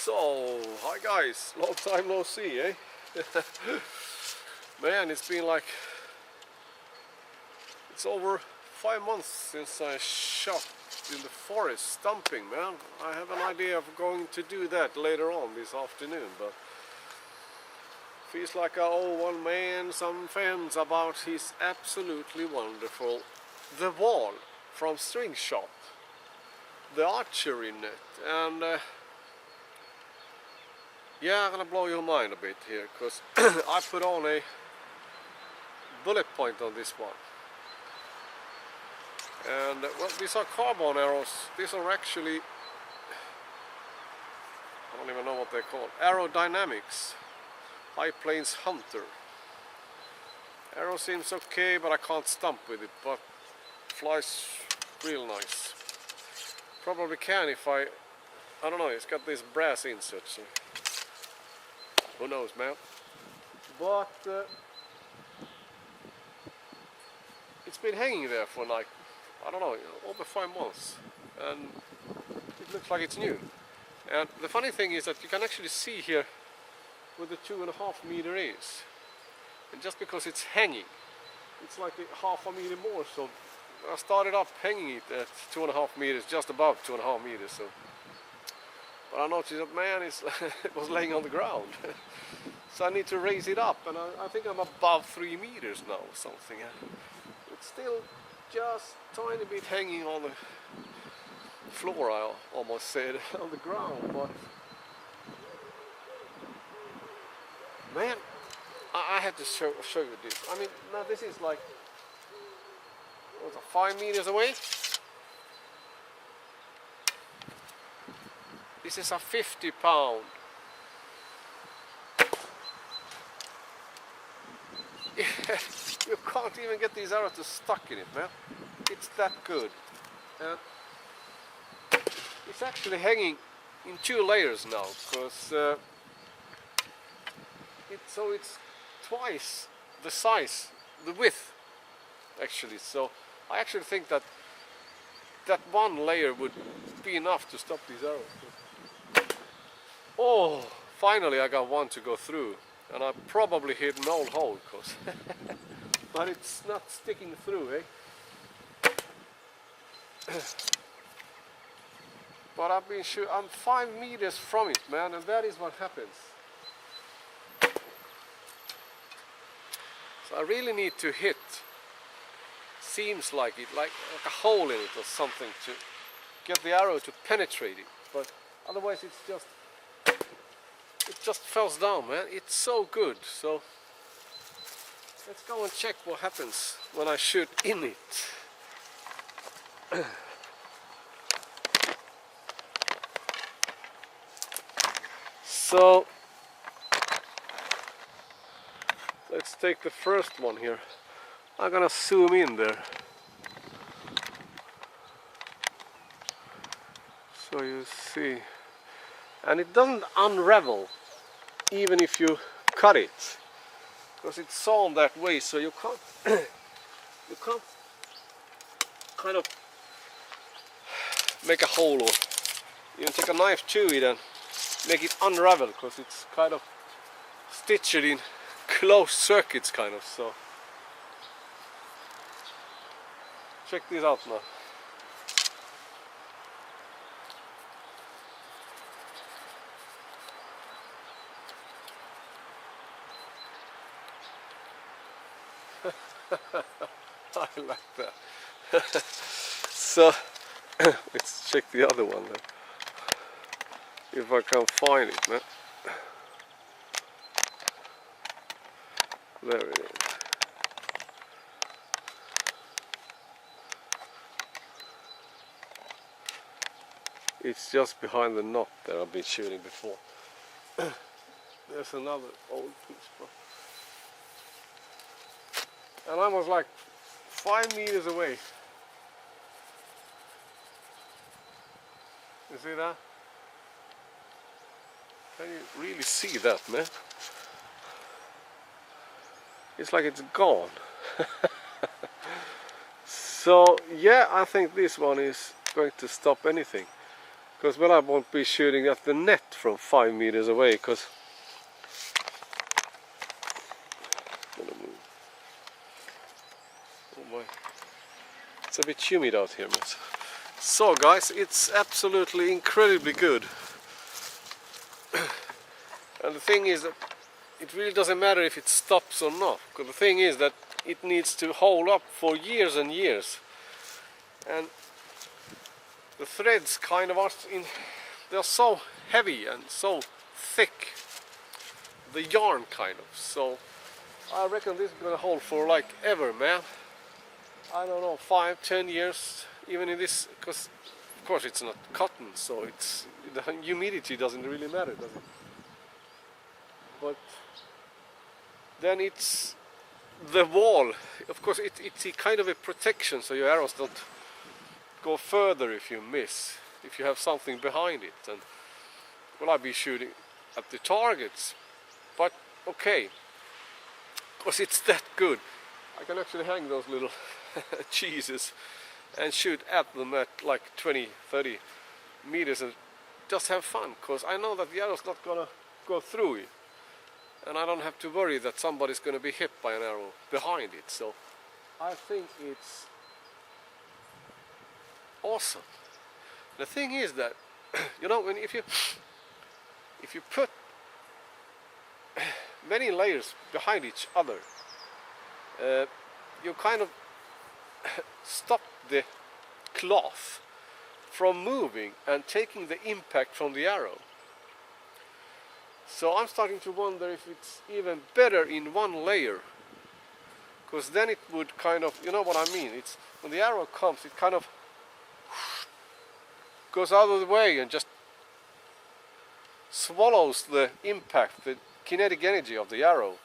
So, hi guys, long time no see, eh? Man, it's been like, it's over 5 months since I shot in the forest stumping, man. I have an idea of going to do that later on this afternoon, but feels like I owe one man some fans about his absolutely wonderful The Wall from Stringshot, the archery net. And yeah, I'm gonna blow your mind a bit here, because I put on a bullet point on this one. And well, these are carbon arrows. These are actually, I don't even know what they're called, Aerodynamics High Plains Hunter. Arrow seems okay, but I can't stump with it, but flies real nice. Probably can if I don't know, it's got this brass insert, so who knows, man. But it's been hanging there for like, I don't know, over 5 months, and it looks like it's new. And the funny thing is that you can actually see here where the 2.5 meter is, and just because it's hanging, it's like a 0.5 meter more. So I started up hanging it at 2.5 meters, just above 2.5 meters. So, but I noticed that, man, it was laying on the ground. So I need to raise it up, and I think I'm above 3 meters now or something. It's still just tiny bit hanging on the floor, I almost said, on the ground. But man, I had to show you this. I mean, now this is like, what's it, 5 meters away? This is a 50-pound. You can't even get these arrows to stuck in it, man. It's that good. And it's actually hanging in 2 layers now, because it's twice the size, the width, actually. So I actually think that one layer would be enough to stop these arrows. Oh, finally I got one to go through, and I probably hit an old hole, cause but it's not sticking through, eh? But I've been sure I'm 5 meters from it, man, and that is what happens. So I really need to hit, seems like it, like a hole in it or something, to get the arrow to penetrate it. But otherwise it just falls down, man. It's so good. So let's go and check what happens when I shoot in it. So let's take the first one here. I'm gonna zoom in there, so you see, and it doesn't unravel even if you cut it, because it's sewn that way, so you can't you can't kind of make a hole, or even take a knife to it and make it unravel, because it's kind of stitched in closed circuits, kind of. So check this out now. I like that. So let's check the other one then, if I can find it, man. There it is. It's just behind the knot that I've been shooting before. There's another old piece, bro. And I was like 5 meters away. You see that? Can you really see that, man? It's like it's gone. So yeah, I think this one is going to stop anything. Because well, I won't be shooting at the net from 5 meters away, because it's a bit humid out here, man. So guys, it's absolutely incredibly good. And the thing is that it really doesn't matter if it stops or not, because the thing is that it needs to hold up for years and years. And the threads kind of are they're so heavy and so thick, the yarn kind of, so I reckon this is gonna hold for like ever, man. I don't know, 5-10 years even in this, because of course it's not cotton, so it's the humidity doesn't really matter, does it? But then it's the wall, of course it's a kind of a protection, so your arrows don't go further if you miss, if you have something behind it. And well, I'll be shooting at the targets, but okay, because it's that good. I can actually hang those little cheeses and shoot at them at like 20-30 meters and just have fun, because I know that the arrow's not gonna go through it, and I don't have to worry that somebody's gonna be hit by an arrow behind it. So I think it's awesome. The thing is that you know, when if you put many layers behind each other, you kind of stop the cloth from moving and taking the impact from the arrow. So I'm starting to wonder if it's even better in one layer, because then it would kind of, you know what I mean, it's when the arrow comes, it kind of goes out of the way and just swallows the impact, the kinetic energy of the arrow.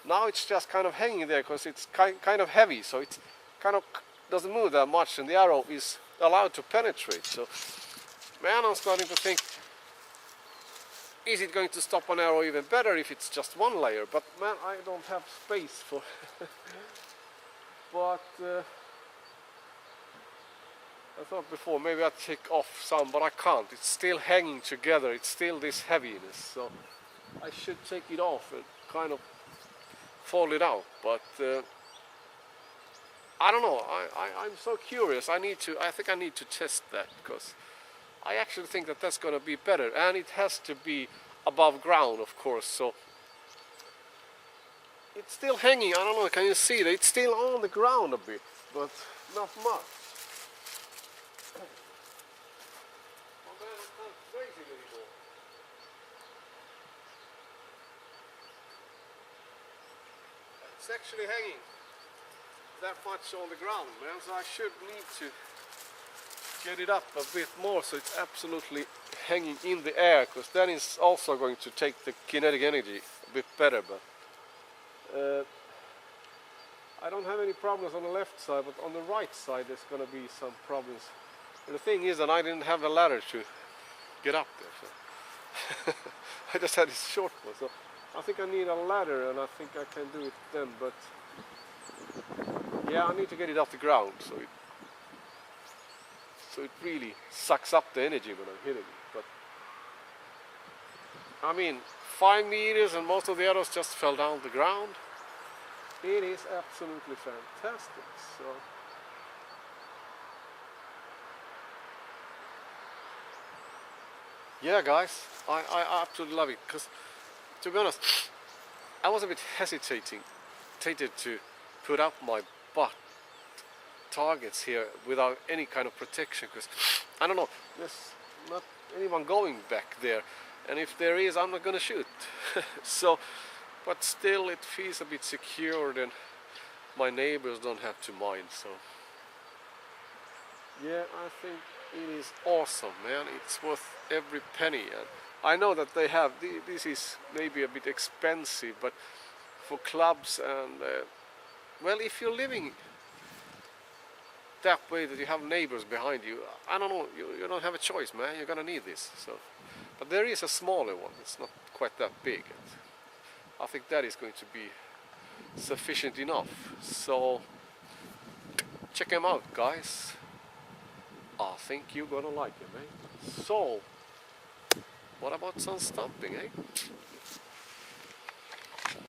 Now it's just kind of hanging there because it's kind of heavy, so it kind of doesn't move that much, and the arrow is allowed to penetrate. So man, I'm starting to think, is it going to stop an arrow even better if it's just one layer? But man, I don't have space for but I thought before maybe I'd take off some, but I can't. It's still hanging together, it's still this heaviness, so I should take it off and kind of fold it out. But I don't know, I'm so curious. I think I need to test that, because I actually think that that's going to be better, and it has to be above ground, of course. So it's still hanging. I don't know, can you see that? It's still on the ground a bit, but not much. It's actually hanging that much on the ground, man, so I should need to get it up a bit more so it's absolutely hanging in the air, because then it's also going to take the kinetic energy a bit better. But I don't have any problems on the left side, but on the right side there's going to be some problems. And the thing is that I didn't have a ladder to get up there, so I just had this short one, so I think I need a ladder, and I think I can do it then. But yeah, I need to get it off the ground so it really sucks up the energy when I'm hitting it. But I mean, 5 meters and most of the arrows just fell down the ground. It is absolutely fantastic. So yeah, guys, I absolutely love it, because to be honest, I was a bit hesitated to put up my butt targets here without any kind of protection, because I don't know, there's not anyone going back there, and if there is, I'm not gonna shoot. So, but still it feels a bit secured, and my neighbors don't have to mind. So yeah, I think it is awesome, man. It's worth every penny. And I know that they have, this is maybe a bit expensive, but for clubs and well, if you're living that way that you have neighbors behind you, I don't know, you don't have a choice, man. You're gonna need this. So, but there is a smaller one. It's not quite that big. I think that is going to be sufficient enough. So check them out, guys. I think you're gonna like him, eh? So, what about some stumping, eh?